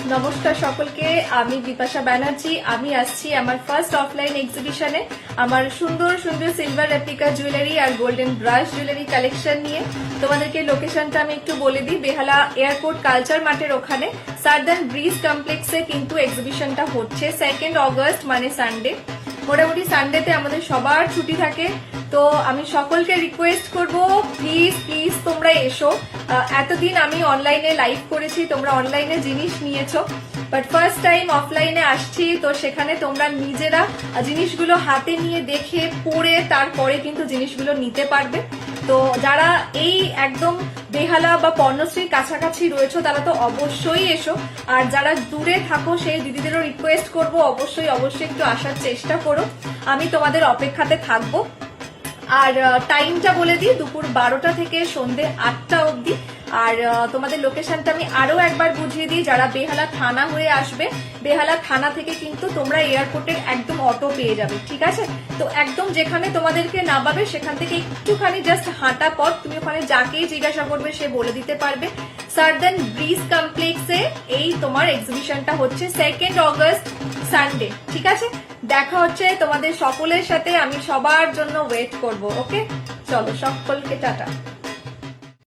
নমস্কার সকলকে, আমি বিপাশা ব্যানার্জি। আমি আসছি আমার ফার্স্ট অফলাইন এক্সিবিশনে আমার সুন্দর সুন্দর সিলভার রেপ্লিকা জুয়েলারি আর গোল্ডেন ব্রাশ জুয়েলারি কালেকশন নিয়ে। তোমাদেরকে লোকেশনটা আমি একটু বলে দিই। বেহালা এয়ারপোর্ট কালচার মাঠের ওখানে সার্দার্ন ব্রিজ কমপ্লেক্সে কিন্তু এক্সিবিশনটা হচ্ছে 2 অগস্ট, মানে সানডে। মোটামুটি সানডেতে আমাদের সবার ছুটি থাকে, তো আমি সকলকে রিকোয়েস্ট করব, প্লিজ প্লিজ তোমরা এসো। এতদিন আমি অনলাইনে লাইভ করেছি, তোমরা অনলাইনে জিনিস নিয়েছো, বাট ফার্স্ট টাইম অফলাইনে আসছি, তো সেখানে তোমরা নিজেরা জিনিসগুলো হাতে নিয়ে দেখে পড়ে তারপরে কিন্তু জিনিসগুলো নিতে পারবে। তো যারা এই একদম বেহালা বা পর্ণশ্রীর কাছাকাছি রয়েছে তারা তো অবশ্যই এসো, আর যারা দূরে থাকো সেই দিদিদেরও রিকোয়েস্ট করব অবশ্যই অবশ্যই একটু আসার চেষ্টা করো। আমি তোমাদের অপেক্ষাতে থাকবো। আর টাইমটা বলে দিই, দুপুর 12টা থেকে সন্ধ্যে 8টা অবধি। আর তোমাদের লোকেশনটা আমি আরো একবার বুঝিয়ে দিই। যারা বেহালা থানা হয়ে আসবে, বেহালা থানা থেকে কিন্তু তোমরা এয়ারপোর্টের একদম অটো পেয়ে যাবে, ঠিক আছে? তো একদম যেখানে তোমাদেরকে নামাবে সেখান থেকে একটুখানি জাস্ট হাঁটা পথ, তুমি ওখানে যাকেই জিজ্ঞাসা করবে সে বলে দিতে পারবে। সার্দার্ন ব্রিজ কমপ্লেক্সে এই তোমার এক্সিবিশনটা হচ্ছে 2 অগস্ট সানডে, ঠিক আছে? দেখা হচ্ছে তোমাদের সকলের সাথে, আমি সবার জন্য ওয়েট করব। ওকে, চলো সকলকে টাটা।